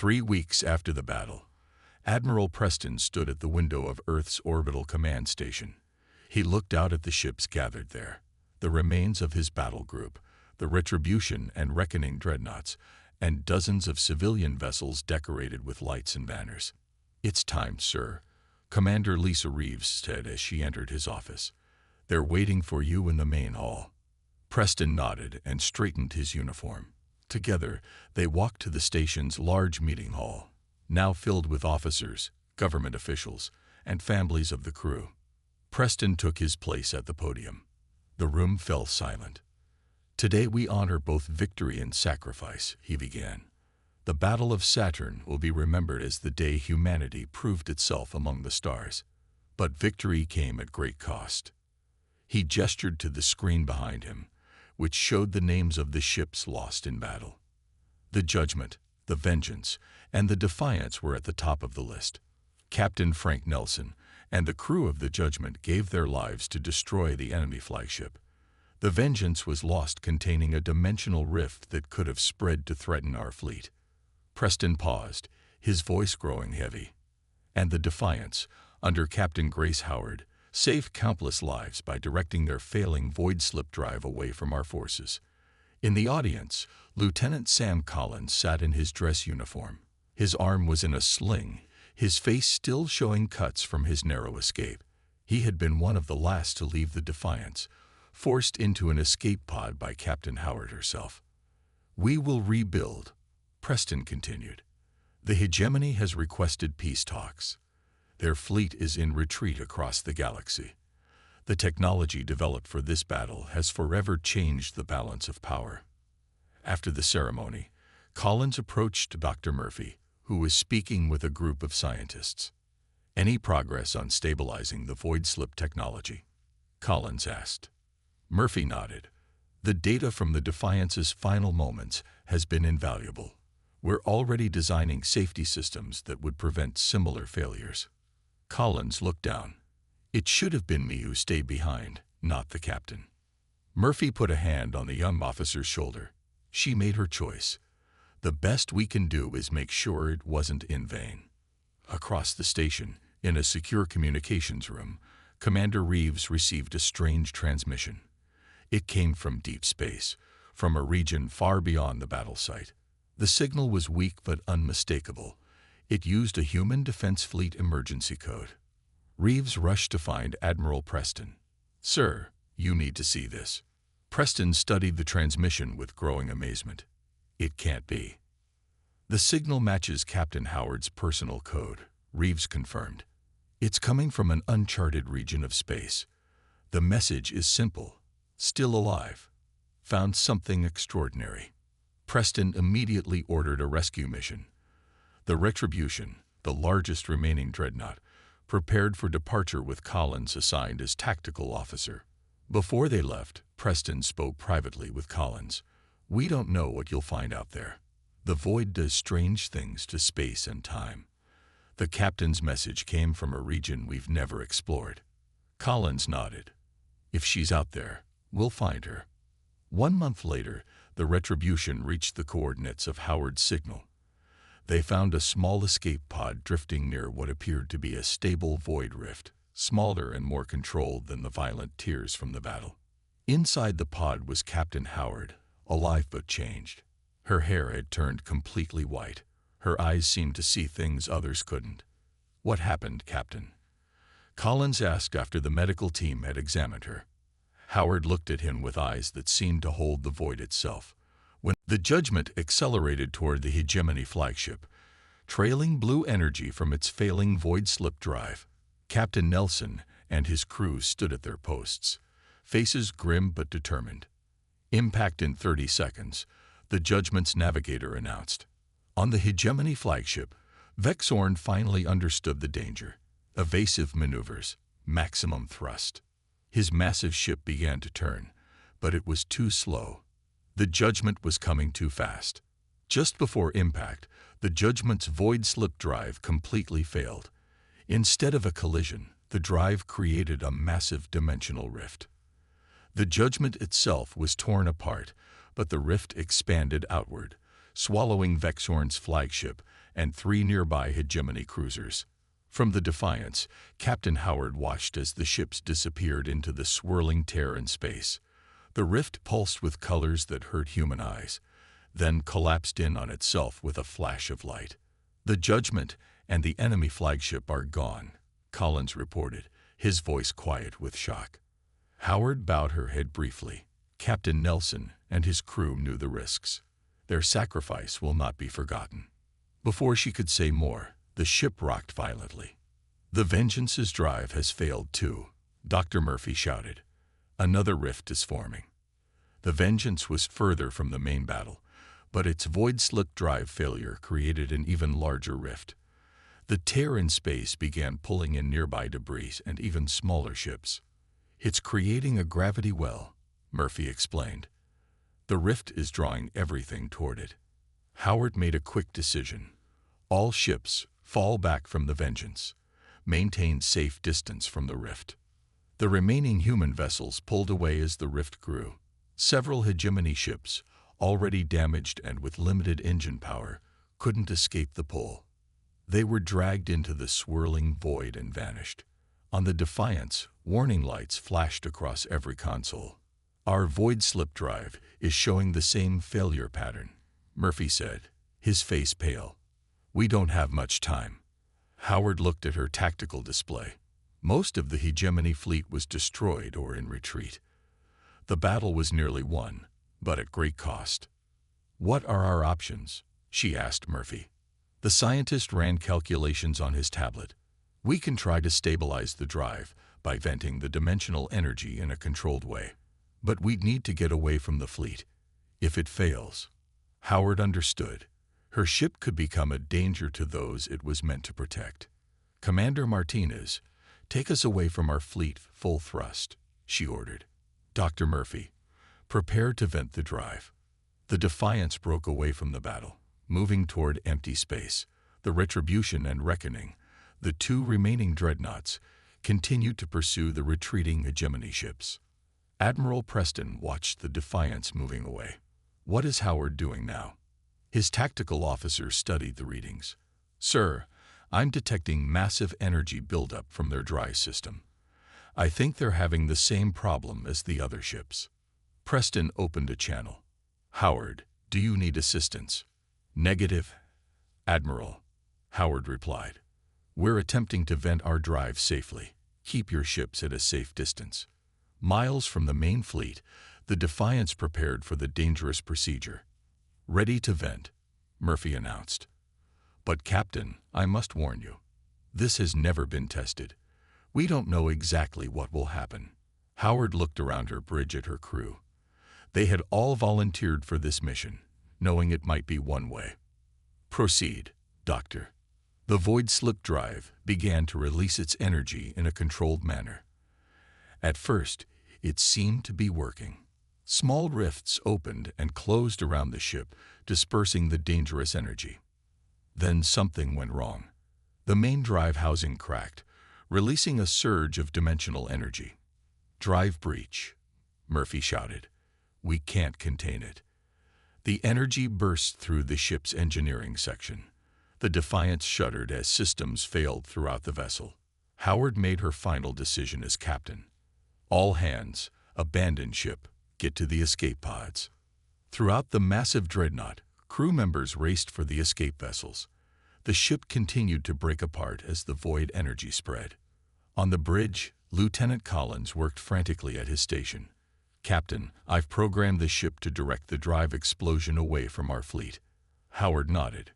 3 weeks after the battle, Admiral Preston stood at the window of Earth's orbital command station. He looked out at the ships gathered there, the remains of his battle group, the Retribution and Reckoning Dreadnoughts, and dozens of civilian vessels decorated with lights and banners. "It's time, sir," Commander Lisa Reeves said as she entered his office. "They're waiting for you in the main hall." Preston nodded and straightened his uniform. Together, they walked to the station's large meeting hall, now filled with officers, government officials, and families of the crew. Preston took his place at the podium. The room fell silent. "Today we honor both victory and sacrifice," he began. "The Battle of Saturn will be remembered as the day humanity proved itself among the stars. But victory came at great cost." He gestured to the screen behind him, which showed the names of the ships lost in battle. The Judgment, the Vengeance, and the Defiance were at the top of the list. Captain Frank Nelson and the crew of the Judgment gave their lives to destroy the enemy flagship. The Vengeance was lost containing a dimensional rift that could have spread to threaten our fleet. Preston paused, his voice growing heavy. And the Defiance, under Captain Grace Howard, saved countless lives by directing their failing void slip drive away from our forces. In the audience, Lieutenant Sam Collins sat in his dress uniform. His arm was in a sling, his face still showing cuts from his narrow escape. He had been one of the last to leave the Defiance, forced into an escape pod by Captain Howard herself. "We will rebuild," Preston continued. "The hegemony has requested peace talks. Their fleet is in retreat across the galaxy. The technology developed for this battle has forever changed the balance of power." After the ceremony, Collins approached Dr. Murphy, who was speaking with a group of scientists. "Any progress on stabilizing the void slip technology?" Collins asked. Murphy nodded. "The data from the Defiance's final moments has been invaluable. We're already designing safety systems that would prevent similar failures." Collins looked down. "It should have been me who stayed behind, not the captain." Murphy put a hand on the young officer's shoulder. "She made her choice. The best we can do is make sure it wasn't in vain." Across the station, in a secure communications room, Commander Reeves received a strange transmission. It came from deep space, from a region far beyond the battle site. The signal was weak but unmistakable. It used a human defense fleet emergency code. Reeves rushed to find Admiral Preston. "Sir, you need to see this." Preston studied the transmission with growing amazement. "It can't be." "The signal matches Captain Howard's personal code," Reeves confirmed. "It's coming from an uncharted region of space. The message is simple. Still alive. Found something extraordinary." Preston immediately ordered a rescue mission. The Retribution, the largest remaining dreadnought, prepared for departure with Collins assigned as tactical officer. Before they left, Preston spoke privately with Collins. "We don't know what you'll find out there. The void does strange things to space and time. The captain's message came from a region we've never explored." Collins nodded. "If she's out there, we'll find her." 1 month later, the Retribution reached the coordinates of Howard's signal. They found a small escape pod drifting near what appeared to be a stable void rift, smaller and more controlled than the violent tears from the battle. Inside the pod was Captain Howard, alive but changed. Her hair had turned completely white. Her eyes seemed to see things others couldn't. "What happened, Captain?" Collins asked after the medical team had examined her. Howard looked at him with eyes that seemed to hold the void itself. When the Judgment accelerated toward the hegemony flagship, trailing blue energy from its failing void slip drive, Captain Nelson and his crew stood at their posts, faces grim but determined. "Impact in 30 seconds, the Judgment's navigator announced. On the hegemony flagship, Vexorn finally understood the danger. Evasive maneuvers, maximum thrust. His massive ship began to turn, but it was too slow. The Judgment was coming too fast. Just before impact, the Judgment's void slip drive completely failed. Instead of a collision, the drive created a massive dimensional rift. The Judgment itself was torn apart, but the rift expanded outward, swallowing Vexorn's flagship and 3 nearby hegemony cruisers. From the Defiance, Captain Howard watched as the ships disappeared into the swirling tear in space. The rift pulsed with colors that hurt human eyes, then collapsed in on itself with a flash of light. "The Judgment and the enemy flagship are gone," Collins reported, his voice quiet with shock. Howard bowed her head briefly. Captain Nelson and his crew knew the risks. Their sacrifice will not be forgotten. Before she could say more, the ship rocked violently. "The Vengeance's drive has failed too," Dr. Murphy shouted. "Another rift is forming." The Vengeance was further from the main battle, but its void-slick drive failure created an even larger rift. The tear in space began pulling in nearby debris and even smaller ships. "It's creating a gravity well," Murphy explained. "The rift is drawing everything toward it." Howard made a quick decision. All ships fall back from the Vengeance. Maintain safe distance from the rift. The remaining human vessels pulled away as the rift grew. Several hegemony ships, already damaged and with limited engine power, couldn't escape the pull. They were dragged into the swirling void and vanished. On the Defiance, warning lights flashed across every console. "Our void slip drive is showing the same failure pattern," Murphy said, his face pale. "We don't have much time." Howard looked at her tactical display. Most of the hegemony fleet was destroyed or in retreat. The battle was nearly won, but at great cost. "What are our options?" she asked Murphy. The scientist ran calculations on his tablet. "We can try to stabilize the drive by venting the dimensional energy in a controlled way. But we'd need to get away from the fleet. If it fails..." Howard understood. Her ship could become a danger to those it was meant to protect. "Commander Martinez, take us away from our fleet full thrust," she ordered. "Dr. Murphy, prepare to vent the drive." The Defiance broke away from the battle, moving toward empty space. The Retribution and Reckoning, the 2 remaining Dreadnoughts, continued to pursue the retreating hegemony ships. Admiral Preston watched the Defiance moving away. "What is Howard doing now?" His tactical officer studied the readings. "Sir, I'm detecting massive energy buildup from their drive system. I think they're having the same problem as the other ships." Preston opened a channel. "Howard, do you need assistance?" "Negative, Admiral," Howard replied. "We're attempting to vent our drive safely. Keep your ships at a safe distance." Miles from the main fleet, the Defiance prepared for the dangerous procedure. "Ready to vent," Murphy announced. "But Captain, I must warn you. This has never been tested. We don't know exactly what will happen." Howard looked around her bridge at her crew. They had all volunteered for this mission, knowing it might be one way. "Proceed, Doctor." The void slip drive began to release its energy in a controlled manner. At first, it seemed to be working. Small rifts opened and closed around the ship, dispersing the dangerous energy. Then something went wrong. The main drive housing cracked, releasing a surge of dimensional energy. "Drive breach," Murphy shouted. "We can't contain it." The energy burst through the ship's engineering section. The Defiance shuddered as systems failed throughout the vessel. Howard made her final decision as captain. "All hands, abandon ship, get to the escape pods." Throughout the massive Dreadnought, crew members raced for the escape vessels. The ship continued to break apart as the void energy spread. On the bridge, Lieutenant Collins worked frantically at his station. "Captain, I've programmed the ship to direct the drive explosion away from our fleet." Howard nodded.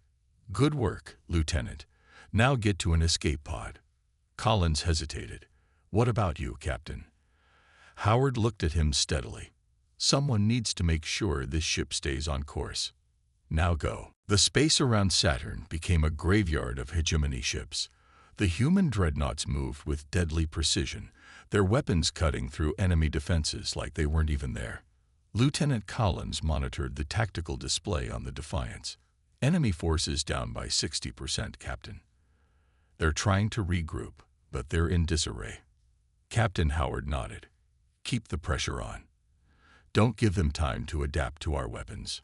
"Good work, Lieutenant. Now get to an escape pod." Collins hesitated. "What about you, Captain?" Howard looked at him steadily. "Someone needs to make sure this ship stays on course. Now go." The space around Saturn became a graveyard of hegemony ships. The human Dreadnoughts moved with deadly precision, their weapons cutting through enemy defenses like they weren't even there. Lieutenant Collins monitored the tactical display on the Defiance. "Enemy forces down by 60%, Captain. They're trying to regroup, but they're in disarray." Captain Howard nodded. "Keep the pressure on. Don't give them time to adapt to our weapons."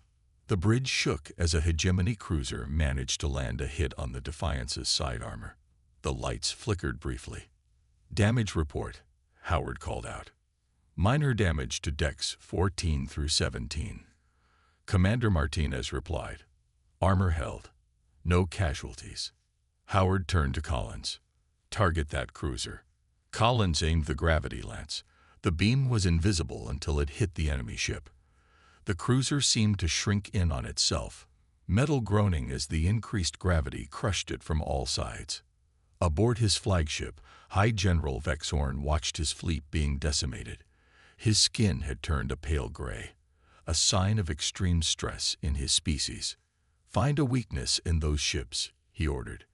The bridge shook as a hegemony cruiser managed to land a hit on the Defiance's side armor. The lights flickered briefly. "Damage report," Howard called out. "Minor damage to decks 14 through 17. Commander Martinez replied. "Armor held. No casualties." Howard turned to Collins. "Target that cruiser." Collins aimed the gravity lance. The beam was invisible until it hit the enemy ship. The cruiser seemed to shrink in on itself, metal groaning as the increased gravity crushed it from all sides. Aboard his flagship, High General Vexorn watched his fleet being decimated. His skin had turned a pale gray, a sign of extreme stress in his species. "Find a weakness in those ships," he ordered.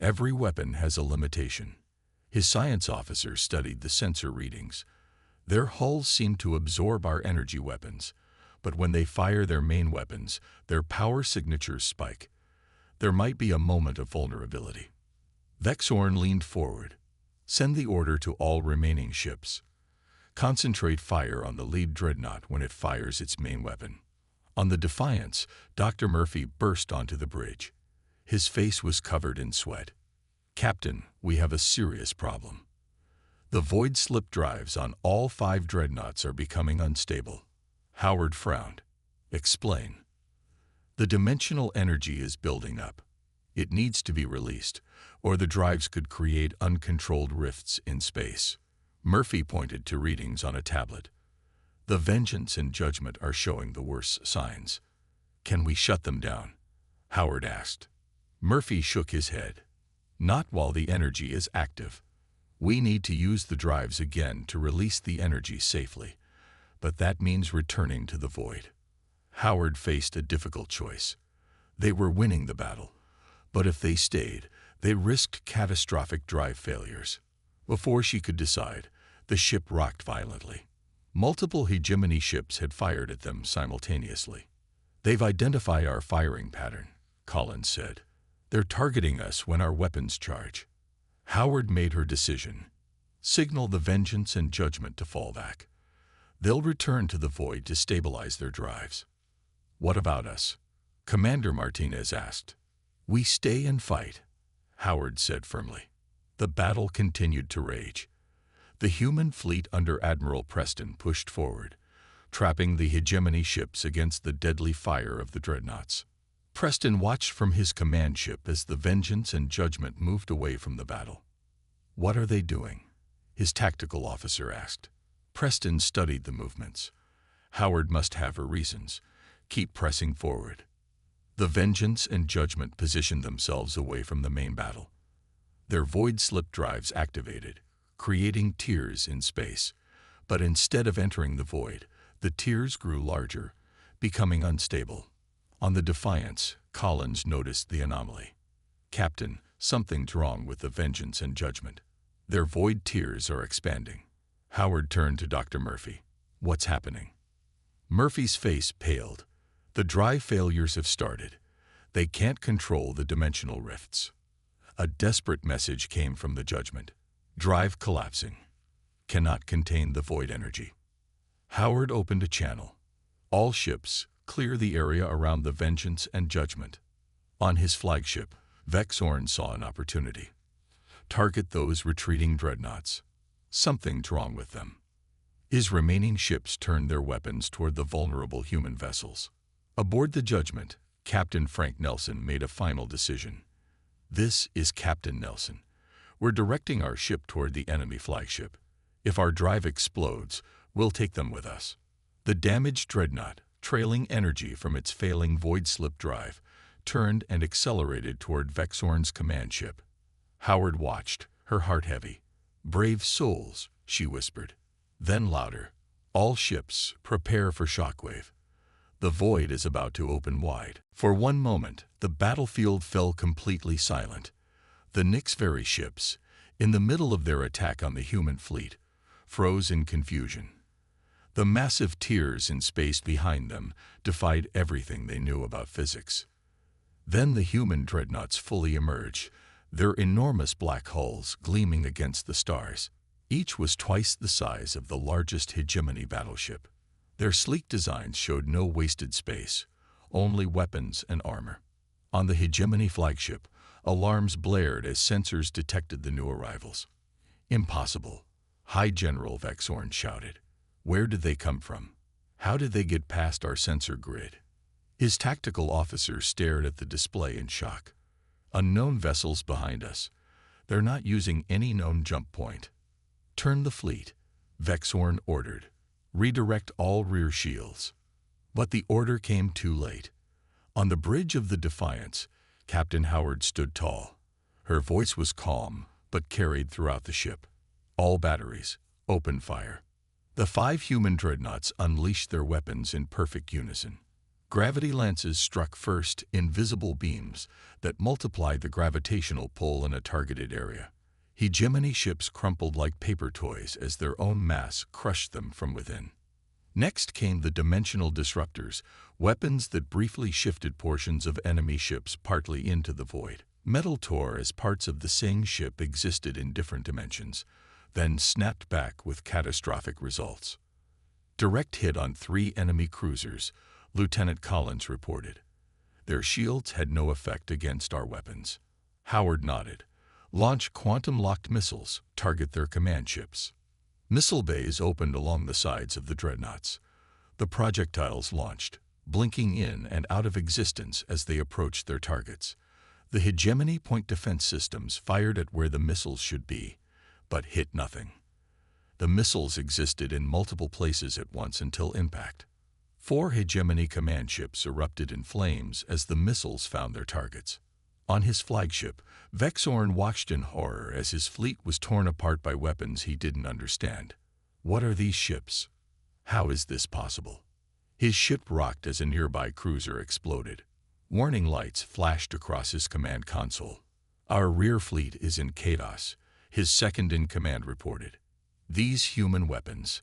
"Every weapon has a limitation." His science officer studied the sensor readings. Their hulls seem to absorb our energy weapons, but when they fire their main weapons, their power signatures spike. There might be a moment of vulnerability. Vexorn leaned forward. "Send the order to all remaining ships. Concentrate fire on the lead dreadnought when it fires its main weapon." On the Defiance, Dr. Murphy burst onto the bridge. His face was covered in sweat. "Captain, we have a serious problem. The void slip drives on all 5 dreadnoughts are becoming unstable." Howard frowned. "Explain." "The dimensional energy is building up. It needs to be released, or the drives could create uncontrolled rifts in space." Murphy pointed to readings on a tablet. "The Vengeance and Judgment are showing the worst signs." "Can we shut them down?" Howard asked. Murphy shook his head. "Not while the energy is active. We need to use the drives again to release the energy safely, but that means returning to the void." Howard faced a difficult choice. They were winning the battle, but if they stayed, they risked catastrophic drive failures. Before she could decide, the ship rocked violently. Multiple hegemony ships had fired at them simultaneously. "They've identified our firing pattern," Collins said. "They're targeting us when our weapons charge." Howard made her decision. "Signal the Vengeance and Judgment to fall back. They'll return to the void to stabilize their drives." "What about us?" Commander Martinez asked. "We stay and fight," Howard said firmly. The battle continued to rage. The human fleet under Admiral Preston pushed forward, trapping the hegemony ships against the deadly fire of the dreadnoughts. Preston watched from his command ship as the Vengeance and Judgment moved away from the battle. "What are they doing?" his tactical officer asked. Preston studied the movements. "Howard must have her reasons. Keep pressing forward." The Vengeance and Judgment positioned themselves away from the main battle. Their void slip drives activated, creating tiers in space. But instead of entering the void, the tiers grew larger, becoming unstable. On the Defiance, Collins noticed the anomaly. "Captain, something's wrong with the Vengeance and Judgment. Their void tiers are expanding." Howard turned to Dr. Murphy. "What's happening?" Murphy's face paled. "The drive failures have started. They can't control the dimensional rifts." A desperate message came from the Judgment. "Drive collapsing. Cannot contain the void energy." Howard opened a channel. "All ships, clear the area around the Vengeance and Judgment." On his flagship, Vexorn saw an opportunity. "Target those retreating dreadnoughts. Something's wrong with them." His remaining ships turned their weapons toward the vulnerable human vessels. Aboard the Judgment, Captain Frank Nelson made a final decision. "This is Captain Nelson. We're directing our ship toward the enemy flagship. If our drive explodes, we'll take them with us." The damaged dreadnought, trailing energy from its failing void slip drive, turned and accelerated toward Vexorn's command ship. Howard watched, her heart heavy. "Brave souls," she whispered. Then louder, "All ships, prepare for shockwave. The void is about to open wide." For one moment, the battlefield fell completely silent. The Nixvery ships, in the middle of their attack on the human fleet, froze in confusion. The massive tiers in space behind them defied everything they knew about physics. Then the human dreadnoughts fully emerged, their enormous black hulls gleaming against the stars. Each was twice the size of the largest hegemony battleship. Their sleek designs showed no wasted space, only weapons and armor. On the Hegemony flagship, alarms blared as sensors detected the new arrivals. Impossible, High General Vexorn shouted. Where did they come from? How did they get past our sensor grid? His tactical officer stared at the display in shock. Unknown vessels behind us. They're not using any known jump point. Turn the fleet, Vexorn ordered. Redirect all rear shields. But the order came too late. On the bridge of the Defiance, Captain Howard stood tall. Her voice was calm, but carried throughout the ship. All batteries, open fire. The 5 human dreadnoughts unleashed their weapons in perfect unison. Gravity lances struck first invisible beams that multiplied the gravitational pull in a targeted area. Hegemony ships crumpled like paper toys as their own mass crushed them from within. Next came the dimensional disruptors, weapons that briefly shifted portions of enemy ships partly into the void. Metal tore as parts of the same ship existed in different dimensions, then snapped back with catastrophic results. Direct hit on 3 enemy cruisers, Lieutenant Collins reported. Their shields had no effect against our weapons. Howard nodded. Launch quantum-locked missiles, target their command ships. Missile bays opened along the sides of the dreadnoughts. The projectiles launched, blinking in and out of existence as they approached their targets. The Hegemony point defense systems fired at where the missiles should be, but hit nothing. The missiles existed in multiple places at once until impact. 4 Hegemony command ships erupted in flames as the missiles found their targets. On his flagship, Vexorn watched in horror as his fleet was torn apart by weapons he didn't understand. What are these ships? How is this possible? His ship rocked as a nearby cruiser exploded. Warning lights flashed across his command console. Our rear fleet is in chaos, his second-in-command reported. These human weapons,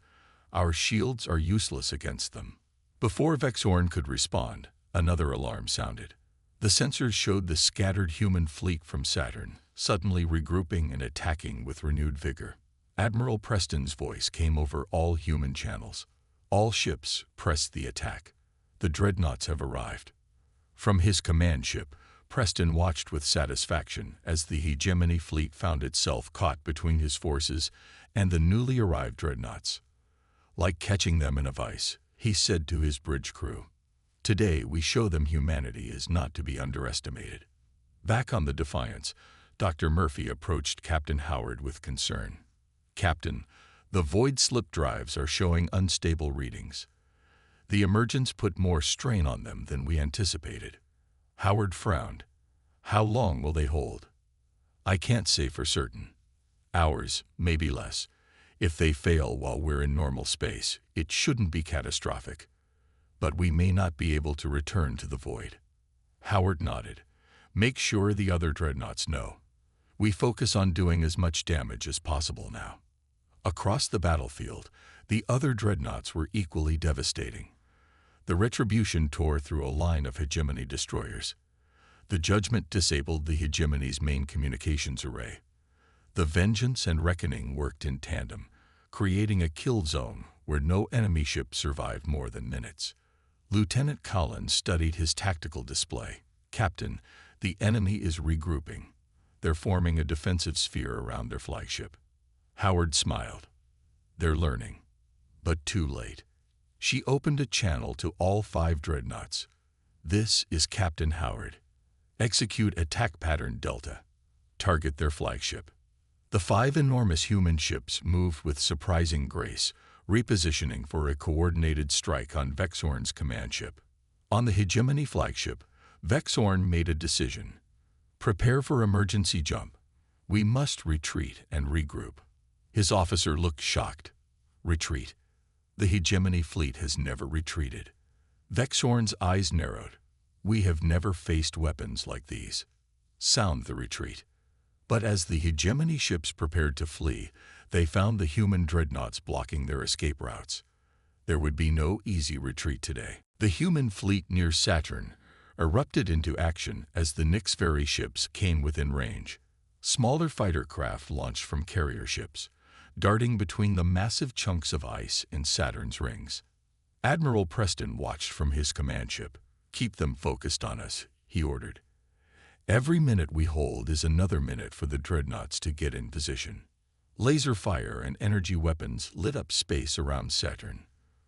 our shields are useless against them. Before Vexorn could respond, another alarm sounded. The sensors showed the scattered human fleet from Saturn, suddenly regrouping and attacking with renewed vigor. Admiral Preston's voice came over all human channels. All ships, press the attack. The dreadnoughts have arrived. From his command ship, Preston watched with satisfaction as the Hegemony fleet found itself caught between his forces and the newly arrived dreadnoughts. Like catching them in a vice, he said to his bridge crew. Today we show them humanity is not to be underestimated. Back on the Defiance, Dr. Murphy approached Captain Howard with concern. Captain, the void slip drives are showing unstable readings. The emergence put more strain on them than we anticipated. Howard frowned. How long will they hold? I can't say for certain. Hours, maybe less. If they fail while we're in normal space, it shouldn't be catastrophic. But we may not be able to return to the void. Howard nodded. Make sure the other dreadnoughts know. We focus on doing as much damage as possible now. Across the battlefield, the other dreadnoughts were equally devastating. The Retribution tore through a line of Hegemony destroyers. The Judgment disabled the Hegemony's main communications array. The Vengeance and Reckoning worked in tandem, creating a kill zone where no enemy ship survived more than minutes. Lieutenant Collins studied his tactical display. Captain, the enemy is regrouping. They're forming a defensive sphere around their flagship. Howard smiled. They're learning. But too late. She opened a channel to all 5 dreadnoughts. This is Captain Howard. Execute attack pattern Delta. Target their flagship. The 5 enormous human ships moved with surprising grace, repositioning for a coordinated strike on Vexorn's command ship. On the Hegemony flagship, Vexorn made a decision. Prepare for emergency jump. We must retreat and regroup. His officer looked shocked. Retreat. The Hegemony fleet has never retreated. Vexorn's eyes narrowed. We have never faced weapons like these. Sound the retreat. But as the Hegemony ships prepared to flee, they found the human dreadnoughts blocking their escape routes. There would be no easy retreat today. The human fleet near Saturn erupted into action as the Nyx ferry ships came within range. Smaller fighter craft launched from carrier ships, darting between the massive chunks of ice in Saturn's rings. Admiral Preston watched from his command ship. Keep them focused on us, he ordered. Every minute we hold is another minute for the Dreadnoughts to get in position. Laser fire and energy weapons lit up space around Saturn.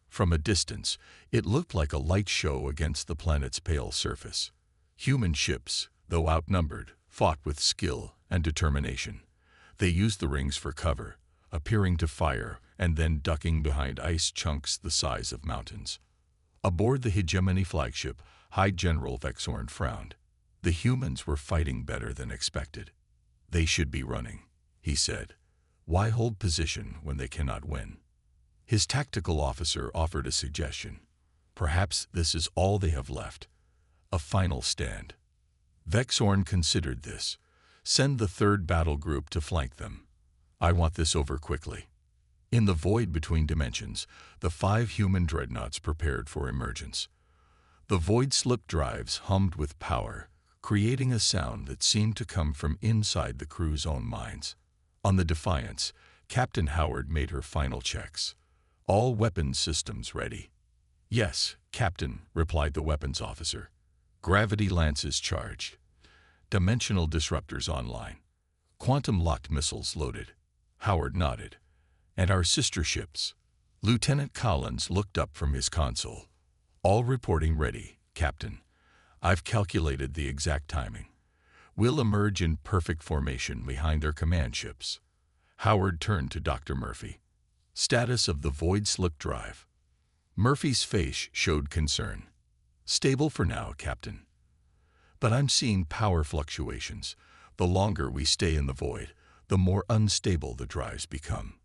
From a distance, it looked like a light show against the planet's pale surface. Human ships, though outnumbered, fought with skill and determination. They used the rings for cover, appearing to fire and then ducking behind ice chunks the size of mountains. Aboard the Hegemony flagship, High General Vexorn frowned. The humans were fighting better than expected. They should be running, he said. Why hold position when they cannot win? His tactical officer offered a suggestion. Perhaps this is all they have left. A final stand. Vexorn considered this. Send the third battle group to flank them. I want this over quickly. In the void between dimensions, the 5 human dreadnoughts prepared for emergence. The void slip drives hummed with power, creating a sound that seemed to come from inside the crew's own minds. On the Defiance, Captain Howard made her final checks. All weapons systems ready. Yes, Captain, replied the weapons officer. Gravity lances charged. Dimensional disruptors online. Quantum-locked missiles loaded. Howard nodded. And our sister ships. Lieutenant Collins looked up from his console. All reporting ready, Captain. I've calculated the exact timing. We'll emerge in perfect formation behind their command ships. Howard turned to Dr. Murphy. Status of the void slip drive. Murphy's face showed concern. Stable for now, Captain. But I'm seeing power fluctuations. The longer we stay in the void, the more unstable the drives become.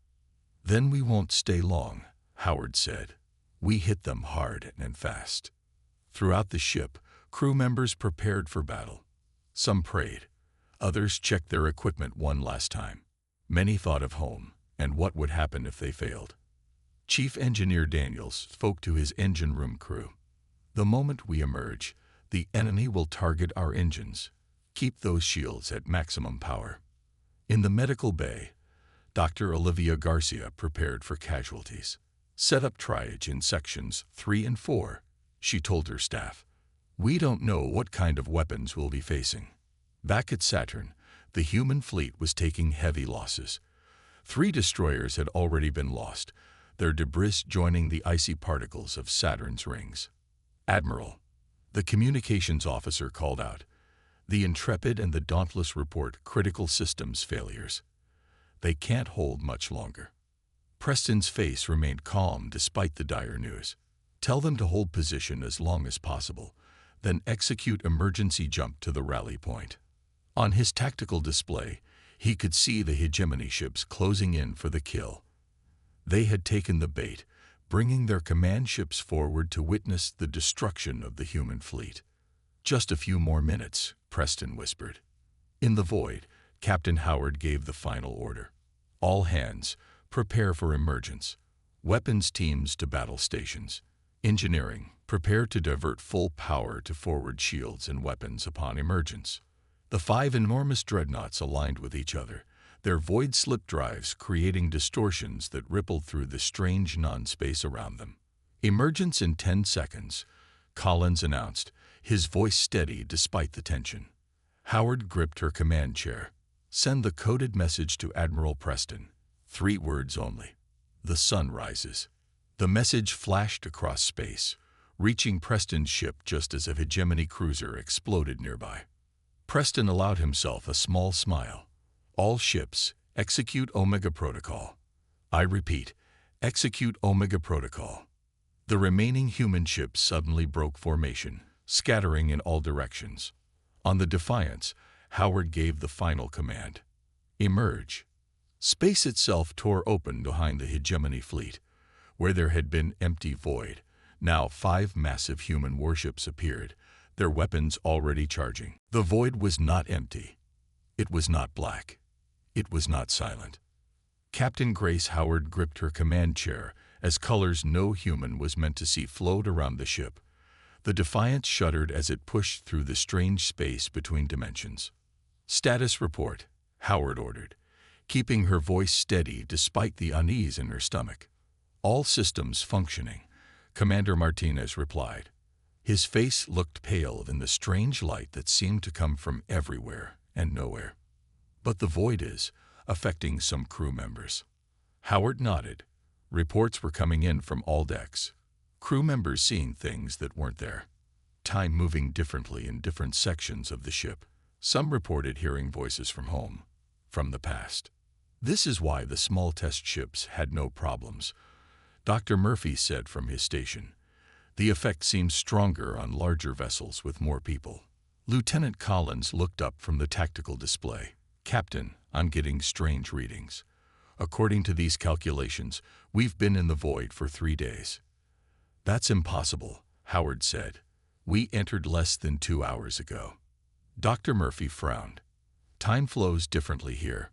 Then we won't stay long, Howard said. We hit them hard and fast. Throughout the ship, crew members prepared for battle. Some prayed. Others checked their equipment one last time. Many thought of home and what would happen if they failed. Chief Engineer Daniels spoke to his engine room crew. The moment we emerge, the enemy will target our engines. Keep those shields at maximum power. In the medical bay, Dr. Olivia Garcia prepared for casualties. Set up triage in sections 3 and 4, she told her staff. We don't know what kind of weapons we'll be facing. Back at Saturn, the human fleet was taking heavy losses. 3 destroyers had already been lost, their debris joining the icy particles of Saturn's rings. Admiral, the communications officer called out. The Intrepid and the Dauntless report critical systems failures. They can't hold much longer. Preston's face remained calm despite the dire news. Tell them to hold position as long as possible, then execute emergency jump to the rally point. On his tactical display, he could see the Hegemony ships closing in for the kill. They had taken the bait, bringing their command ships forward to witness the destruction of the human fleet. Just a few more minutes, Preston whispered. In the void, Captain Howard gave the final order. All hands, prepare for emergence. Weapons teams to battle stations. Engineering, prepare to divert full power to forward shields and weapons upon emergence. The 5 enormous dreadnoughts aligned with each other, their void slip drives creating distortions that rippled through the strange non-space around them. Emergence in 10 seconds, Collins announced, his voice steady despite the tension. Howard gripped her command chair. Send the coded message to Admiral Preston. 3 words only. The sun rises. The message flashed across space, reaching Preston's ship just as a Hegemony cruiser exploded nearby. Preston allowed himself a small smile. All ships, execute Omega Protocol. I repeat, execute Omega Protocol. The remaining human ships suddenly broke formation, scattering in all directions. On the Defiance, Howard gave the final command. Emerge. Space itself tore open behind the Hegemony fleet. Where there had been empty void, now 5 massive human warships appeared, their weapons already charging. The void was not empty. It was not black. It was not silent. Captain Grace Howard gripped her command chair as colors no human was meant to see flowed around the ship. The Defiance shuddered as it pushed through the strange space between dimensions. Status report, Howard ordered, keeping her voice steady despite the unease in her stomach. All systems functioning, Commander Martinez replied. His face looked pale in the strange light that seemed to come from everywhere and nowhere. "But the void is affecting some crew members." Howard nodded. Reports were coming in from all decks. Crew members seeing things that weren't there. Time moving differently in different sections of the ship. Some reported hearing voices from home, from the past. "This is why the small test ships had no problems," Dr. Murphy said from his station. "The effect seems stronger on larger vessels with more people." Lieutenant Collins looked up from the tactical display. "Captain, I'm getting strange readings. According to these calculations, we've been in the void for 3 days." "That's impossible," Howard said. "We entered less than 2 hours ago." Dr. Murphy frowned. "Time flows differently here.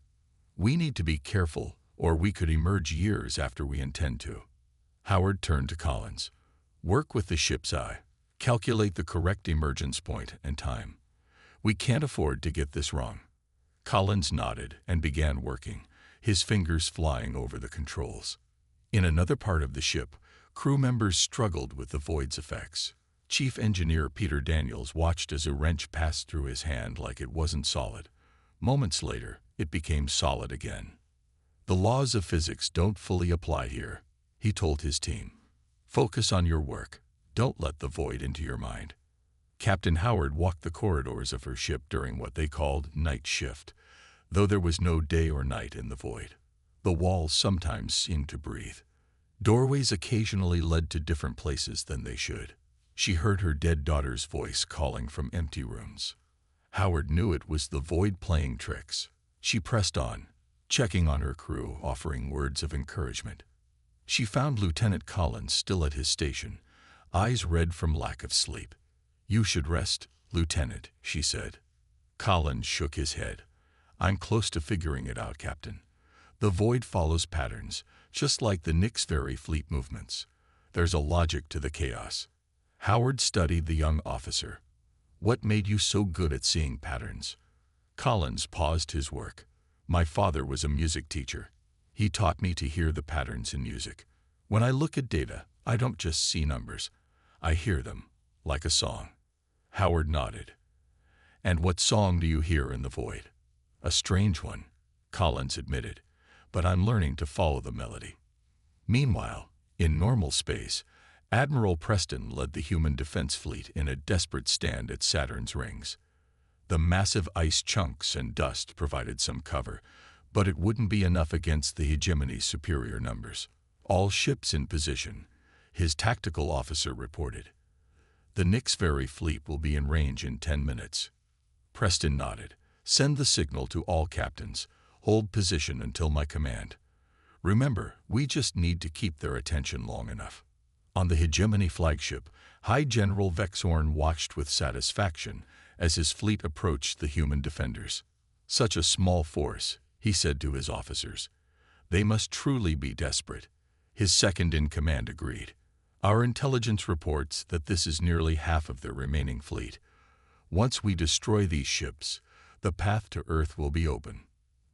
We need to be careful, or we could emerge years after we intend to." Howard turned to Collins. "Work with the ship's eye. Calculate the correct emergence point and time. We can't afford to get this wrong." Collins nodded and began working, his fingers flying over the controls. In another part of the ship, crew members struggled with the void's effects. Chief Engineer Peter Daniels watched as a wrench passed through his hand like it wasn't solid. Moments later, it became solid again. "The laws of physics don't fully apply here," he told his team. "Focus on your work. Don't let the void into your mind." Captain Howard walked the corridors of her ship during what they called night shift, though there was no day or night in the void. The walls sometimes seemed to breathe. Doorways occasionally led to different places than they should. She heard her dead daughter's voice calling from empty rooms. Howard knew it was the void playing tricks. She pressed on, checking on her crew, offering words of encouragement. She found Lieutenant Collins still at his station, eyes red from lack of sleep. "You should rest, Lieutenant," she said. Collins shook his head. "I'm close to figuring it out, Captain. The void follows patterns, just like the Nix-Ferry fleet movements. There's a logic to the chaos." Howard studied the young officer. "What made you so good at seeing patterns?" Collins paused his work. "My father was a music teacher. He taught me to hear the patterns in music. When I look at data, I don't just see numbers. I hear them, like a song." Howard nodded. "And what song do you hear in the void?" "A strange one," Collins admitted, "but I'm learning to follow the melody." Meanwhile, in normal space, Admiral Preston led the human defense fleet in a desperate stand at Saturn's rings. The massive ice chunks and dust provided some cover, but it wouldn't be enough against the hegemony's superior numbers. "All ships in position," his tactical officer reported. "The Nix-Ferry fleet will be in range in 10 minutes. Preston nodded. "Send the signal to all captains. Hold position until my command. Remember, we just need to keep their attention long enough." On the Hegemony flagship, High General Vexorn watched with satisfaction as his fleet approached the human defenders. "Such a small force," he said to his officers. "They must truly be desperate." His second-in-command agreed. "Our intelligence reports that this is nearly half of their remaining fleet. Once we destroy these ships, the path to Earth will be open."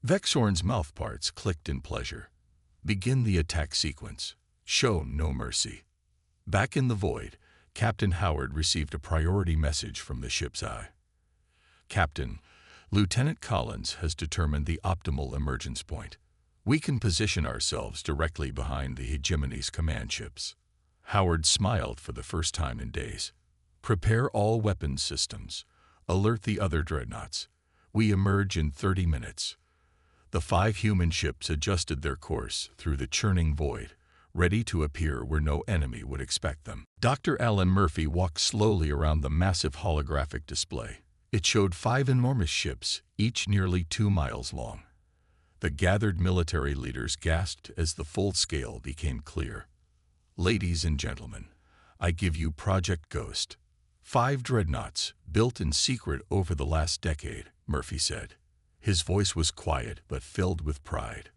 Vexorn's mouthparts clicked in pleasure. "Begin the attack sequence. Show no mercy." Back in the void, Captain Howard received a priority message from the ship's eye. "Captain, Lieutenant Collins has determined the optimal emergence point. We can position ourselves directly behind the Hegemony's command ships." Howard smiled for the first time in days. "Prepare all weapons systems. Alert the other dreadnoughts. We emerge in 30 minutes." The 5 human ships adjusted their course through the churning void, ready to appear where no enemy would expect them. Dr. Alan Murphy walked slowly around the massive holographic display. It showed 5 enormous ships, each nearly 2 miles long. The gathered military leaders gasped as the full scale became clear. "Ladies and gentlemen, I give you Project Ghost. 5 dreadnoughts, built in secret over the last decade," Murphy said. His voice was quiet but filled with pride.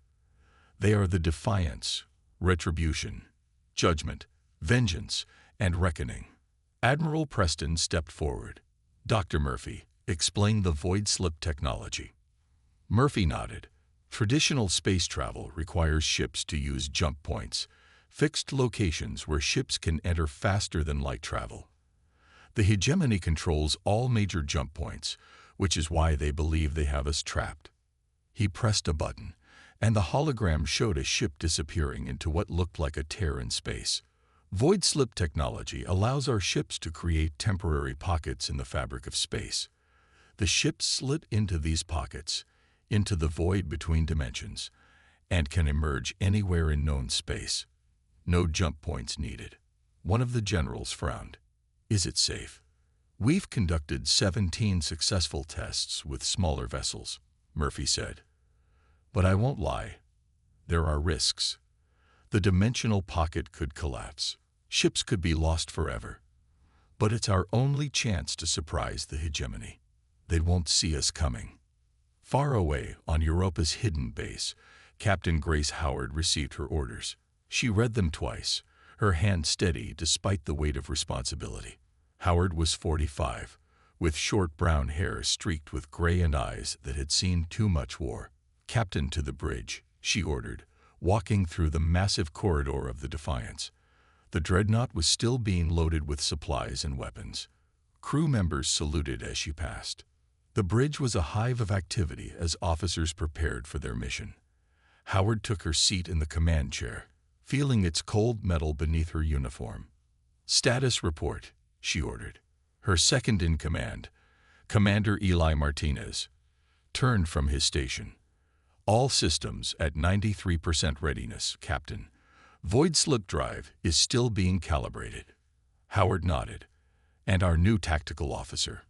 "They are the Defiance, Retribution, Judgment, Vengeance, and Reckoning." Admiral Preston stepped forward. "Dr. Murphy, explain the void slip technology." Murphy nodded. "Traditional space travel requires ships to use jump points, fixed locations where ships can enter faster than light travel. The hegemony controls all major jump points, which is why they believe they have us trapped. He pressed a button, and the hologram showed a ship disappearing into what looked like a tear in space. Void slip technology allows our ships to create temporary pockets in the fabric of space. The ships slip into these pockets, into the void between dimensions, and can emerge anywhere in known space. No jump points needed. One of the generals frowned. Is it safe? We've conducted 17 successful tests with smaller vessels, Murphy said. But I won't lie. There are risks. The dimensional pocket could collapse. Ships could be lost forever. But it's our only chance to surprise the hegemony. They won't see us coming. Far away on Europa's hidden base, Captain Grace Howard received her orders. She read them twice, her hand steady despite the weight of responsibility. Howard was 45, with short brown hair streaked with gray and eyes that had seen too much war. "Captain, to the bridge," she ordered, walking through the massive corridor of the Defiance. The Dreadnought was still being loaded with supplies and weapons. Crew members saluted as she passed. The bridge was a hive of activity as officers prepared for their mission. Howard took her seat in the command chair, feeling its cold metal beneath her uniform. "Status report," she ordered. Her second-in-command, Commander Eli Martinez, turned from his station. "All systems at 93% readiness, Captain. Void slip drive is still being calibrated." Howard nodded. "And our new tactical officer,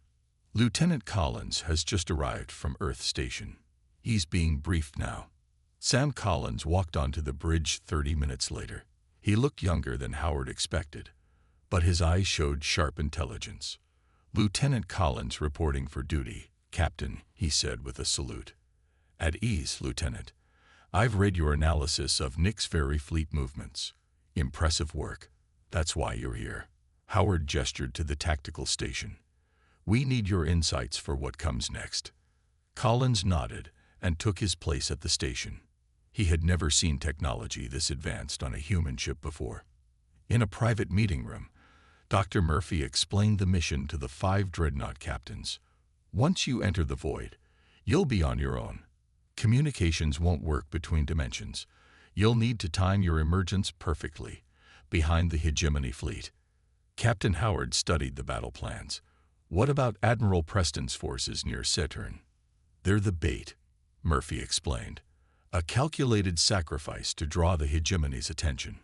Lieutenant Collins, has just arrived from Earth Station. He's being briefed now." Sam Collins walked onto the bridge 30 minutes later. He looked younger than Howard expected, but his eyes showed sharp intelligence. "Lieutenant Collins reporting for duty, Captain," he said with a salute. "At ease, Lieutenant. I've read your analysis of Nick's Ferry fleet movements. Impressive work. That's why you're here." Howard gestured to the tactical station. "We need your insights for what comes next." Collins nodded and took his place at the station. He had never seen technology this advanced on a human ship before. In a private meeting room, Dr. Murphy explained the mission to the 5 Dreadnought captains. "Once you enter the void, you'll be on your own. Communications won't work between dimensions. You'll need to time your emergence perfectly, behind the hegemony fleet." Captain Howard studied the battle plans. "What about Admiral Preston's forces near Saturn?" "They're the bait," Murphy explained. "A calculated sacrifice to draw the hegemony's attention.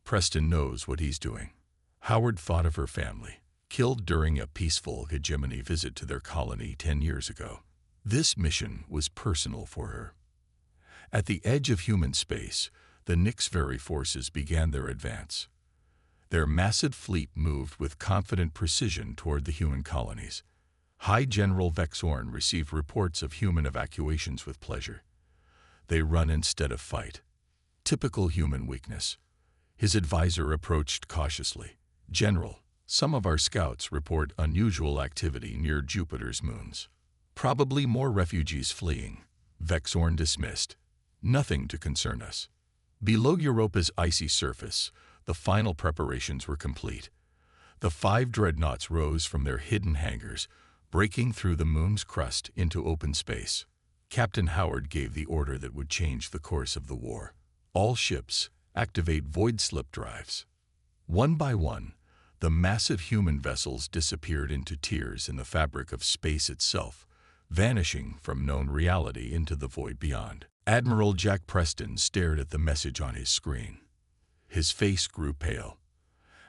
Preston knows what he's doing." Howard thought of her family, killed during a peaceful hegemony visit to their colony 10 years ago. This mission was personal for her. At the edge of human space, the Nick's Ferry forces began their advance. Their massive fleet moved with confident precision toward the human colonies. High General Vexorn received reports of human evacuations with pleasure. They run instead of fight. Typical human weakness. His advisor approached cautiously. "General, some of our scouts report unusual activity near Jupiter's moons. Probably more refugees fleeing." Vexorn dismissed. "Nothing to concern us." Below Europa's icy surface, the final preparations were complete. The 5 Dreadnoughts rose from their hidden hangars, breaking through the moon's crust into open space. Captain Howard gave the order that would change the course of the war. "All ships, activate void slip drives." One by one, the massive human vessels disappeared into tiers in the fabric of space itself, vanishing from known reality into the void beyond. Admiral Jack Preston stared at the message on his screen. His face grew pale.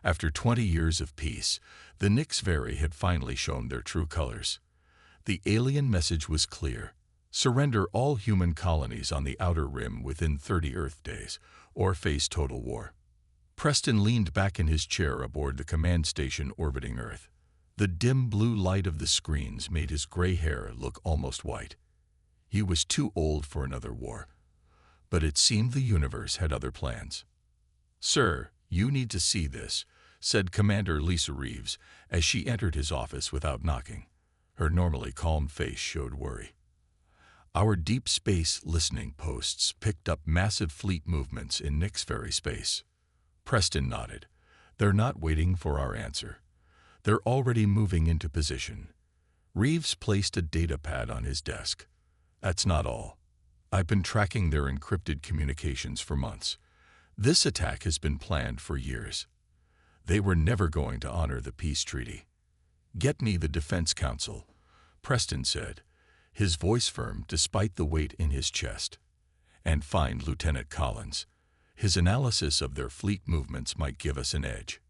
After 20 years of peace, the Nick's Ferry had finally shown their true colors. The alien message was clear. Surrender all human colonies on the outer rim within 30 Earth days, or face total war. Preston leaned back in his chair aboard the command station orbiting Earth. The dim blue light of the screens made his gray hair look almost white. He was too old for another war, but it seemed the universe had other plans. "Sir, you need to see this," said Commander Lisa Reeves as she entered his office without knocking. Her normally calm face showed worry. "Our deep space listening posts picked up massive fleet movements in Nick's Ferry space." Preston nodded. "They're not waiting for our answer. They're already moving into position. Reeves placed a data pad on his desk. That's not all. I've been tracking their encrypted communications for months. This attack has been planned for years. They were never going to honor the peace treaty. Get me the defense council, Preston said, his voice firm despite the weight in his chest. And find Lieutenant Collins. His analysis of their fleet movements might give us an edge.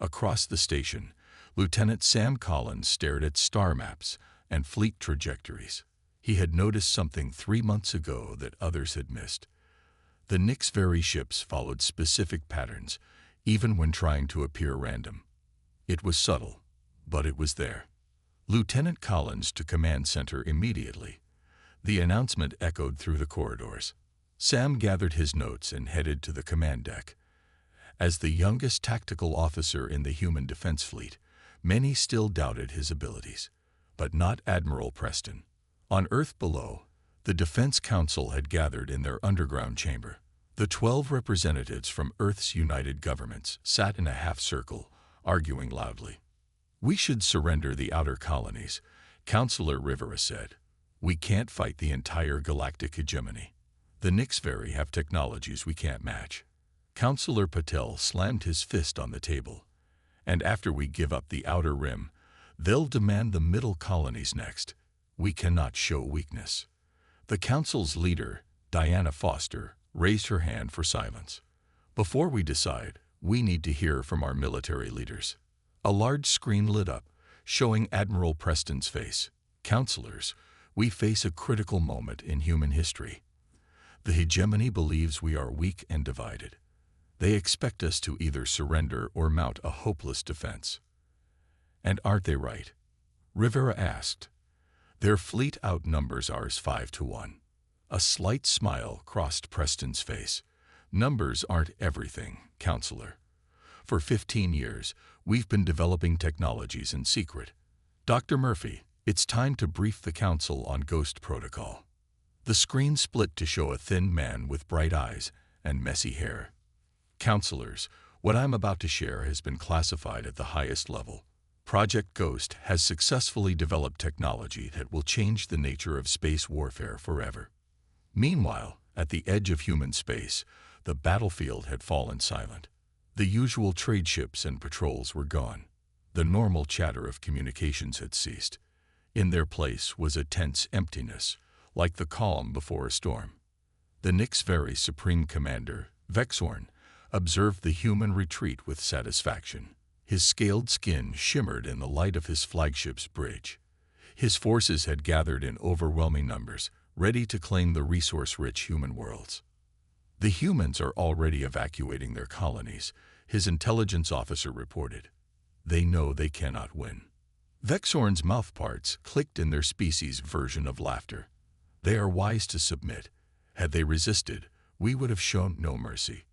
Across the station, Lieutenant Sam Collins stared at star maps and fleet trajectories. He had noticed something 3 months ago that others had missed. The Nix-Very ships followed specific patterns, even when trying to appear random. It was subtle, but it was there. Lieutenant Collins to command center immediately. The announcement echoed through the corridors. Sam gathered his notes and headed to the command deck. As the youngest tactical officer in the human defense fleet, many still doubted his abilities, but not Admiral Preston. On Earth below, the Defense Council had gathered in their underground chamber. The 12 representatives from Earth's united governments sat in a half-circle, arguing loudly. "We should surrender the outer colonies," Councillor Rivera said. "We can't fight the entire galactic hegemony. The Nix-Very have technologies we can't match." Councillor Patel slammed his fist on the table. "And after we give up the outer rim, they'll demand the middle colonies next. We cannot show weakness." The council's leader, Diana Foster, raised her hand for silence. "Before we decide, we need to hear from our military leaders." A large screen lit up, showing Admiral Preston's face. "Councilors, we face a critical moment in human history. The hegemony believes we are weak and divided. They expect us to either surrender or mount a hopeless defense." "And aren't they right?" Rivera asked. "Their fleet outnumbers ours 5-1. A slight smile crossed Preston's face. "Numbers aren't everything, Counselor. For 15 years, we've been developing technologies in secret. Dr. Murphy, it's time to brief the Council on Ghost Protocol." The screen split to show a thin man with bright eyes and messy hair. "Counselors, what I'm about to share has been classified at the highest level. Project Ghost has successfully developed technology that will change the nature of space warfare forever." Meanwhile, at the edge of human space, the battlefield had fallen silent. The usual trade ships and patrols were gone. The normal chatter of communications had ceased. In their place was a tense emptiness, like the calm before a storm. The Nix-Very Supreme Commander, Vexorn, observed the human retreat with satisfaction. His scaled skin shimmered in the light of his flagship's bridge. His forces had gathered in overwhelming numbers, ready to claim the resource-rich human worlds. "The humans are already evacuating their colonies," his intelligence officer reported. "They know they cannot win." Vexorn's mouthparts clicked in their species' version of laughter. "They are wise to submit. Had they resisted, we would have shown no mercy."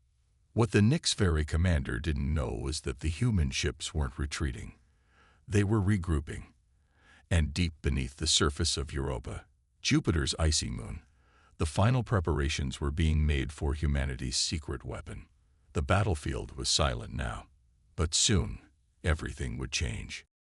What the Nix-Very commander didn't know was that the human ships weren't retreating. They were regrouping. And deep beneath the surface of Europa, Jupiter's icy moon, the final preparations were being made for humanity's secret weapon. The battlefield was silent now, but soon everything would change.